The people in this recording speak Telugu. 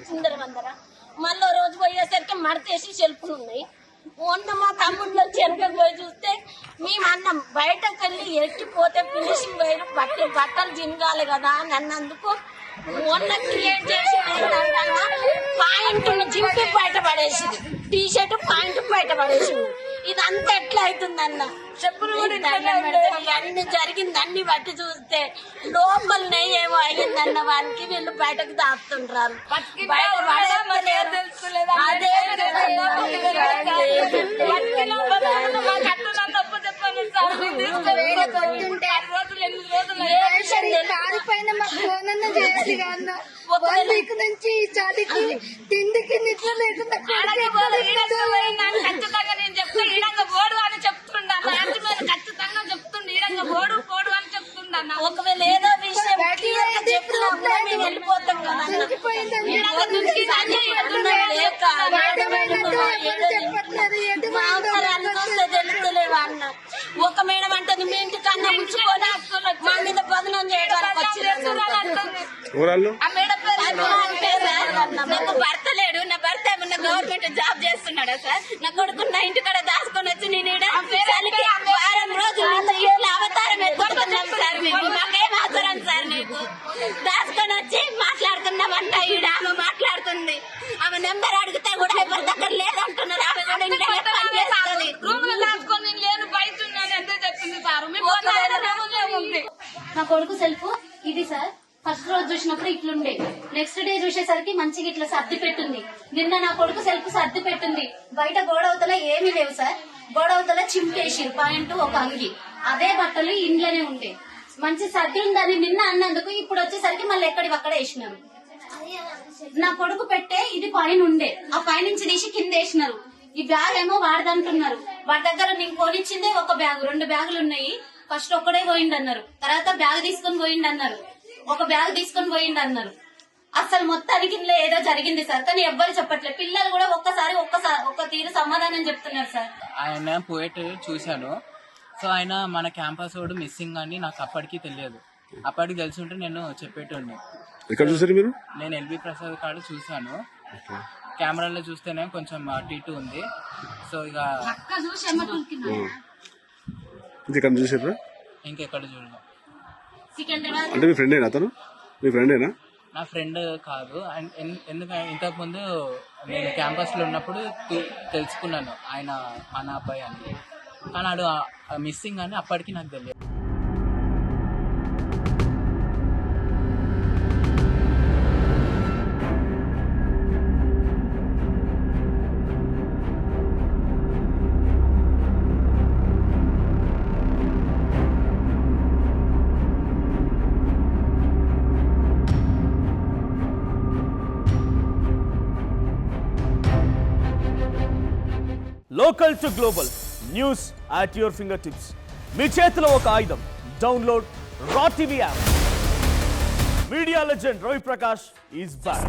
చిందర మళ్ళీ రోజు పోయేసరికి మడతేసి సెల్ఫ్లు ఉన్నాయి. మొన్న మా తమ్ముళ్ళు వచ్చి వెనకకు పోయి చూస్తే మేము అన్నం బయటకు వెళ్ళి ఎక్కిపోతే ఫినిషింగ్ పోయి బట్టలు జినగాలి కదా అని అన్నందుకు మొన్న క్రియేట్ చేసి పాయింట్ జింపి బయట పడేసింది, టీ షర్ట్ పాయింట్ బయట పడేసింది. ఇదంతా ఎట్లా అవుతుందన్న చెప్పులు అన్ని జరిగింది. అన్ని బట్టి చూస్తే లోపలనే ఏమో అయ్యిందన్న వానికి వీళ్ళు బయటకు దాస్తుంటారు. నుంచి చాటికి తిండికి నిద్ర లేకుండా ఖచ్చితంగా నేను చెప్తా ఈడంగా పోడు అని చెప్తుండా, ఖచ్చితంగా చెప్తుండే ఈడంగా పోడు పోడు అని చెప్తుండా. ఒకవేళ ఏదో విషయం చెప్పినా మేము వెళ్ళిపోతాం కదా. తెలుస్తలేవా అన్న. ఒక మేడం అంటుంది మీ ఇంటి కన్నా ఉంచుకొని మా మీద బదనం చేయడానికి వచ్చింది. నాకు భర్త లేడు, నా భర్త ఏమన్నా గవర్నమెంట్ జాబ్ చేస్తున్నాడా సార్? నా కొడుకు నా ఇంటి కాడ దాచుకొని వచ్చి నేను వారం రోజులు అవతారం ఎత్తుకుంటున్నాం సార్. మేము మాకేం అవసరం సార్? నీకు దాచుకొని వచ్చి మాట్లాడుతున్నామంట. ఈడ ఆమె మాట్లాడుతుంది, ఆమె నెంబర్ అడిగితే కూడా ఎవరి దగ్గర లేదంటున్నారు. ఆమె కూడా ఇంట్లో పనిచేస్తుంది. రూమ్ లో దాచుకొని నేను లేను బయట ఉన్నాను ఎంత చెప్పింది సార్. నా కొడుకు సెల్ఫ్ ఇది సార్. ఫస్ట్ రోజు చూసినప్పుడు ఇట్లుండే, నెక్స్ట్ డే చూసేసరికి మంచిగా ఇట్లా సర్ది పెట్టుంది. నిన్న నా కొడుకు సెల్ఫ్ సర్ది పెట్టుంది. బయట గోడవతల ఏమీ లేవు సార్. గోడవతల చింపేసి పాయింట్ ఒక అంగి, అదే బట్టలు ఇంట్లోనే ఉండే. మంచి సర్ది ఉందని నిన్న అన్నందుకు ఇప్పుడు వచ్చేసరికి మళ్ళీ ఎక్కడివి అక్కడ వేసినారు. నా కొడుకు పెట్టే ఇది పైన ఉండే, ఆ పైనుంచి తీసి కింద వేసినారు. ఈ బ్యాగ్ ఏమో వాడదంటున్నారు. వాడి దగ్గర నేను కొనిచ్చిందే ఒక బ్యాగ్, 2 బ్యాగులు ఉన్నాయి. ఫస్ట్ ఒక్కడే పోయిండు అన్నారు, తర్వాత బ్యాగ్ తీసుకొని పోయిండు అన్నారు, ఒక బ్యాగ్ తీసుకొని పోయిండు అన్నారు. అసలు మొత్తానికి ఇంట్లో ఏదో జరిగింది సార్, కానీ ఎవ్వరు చెప్పట్లేదు. పిల్లలు కూడా ఒక్క తీరు సమాధానం చెప్తున్నారు సార్. ఆయన పోయేట్టు చూశాను. సో ఆయన మన క్యాంపస్ వాడు మిస్సింగ్ అని నాకు అప్పటికి తెలియదు. అప్పటికి తెలిసి ఉంటే నేను చెప్పేటోడిని. ఎక్కడ చూసారు మీరు? నేను ఎల్బీ ప్రసాద్ కాడ చూశాను. కెమెరాలో చూస్తేనే కొంచెం అటు ఉంది. సో ఇక ఇంకెక్కడ చూసారా? ఇంకెక్కడ చూడలేదు. అంటే మీ ఫ్రెండేనా అతను? మీ ఫ్రెండేనా? నా ఫ్రెండ్ కాదు. ఎందుకంటే ఇంతకుముందు నేను క్యాంపస్లో ఉన్నప్పుడు తెలుసుకున్నాను ఆయన మన అబ్బాయి అని. కానీ ఆడు మిస్సింగ్ అని అప్పటికి నాకు తెలియదు. Local to global news at your finger tips. మీ చేతిలో ఒక ఆయుధం. Download Raw TV app. Media legend Ravi Prakash is back.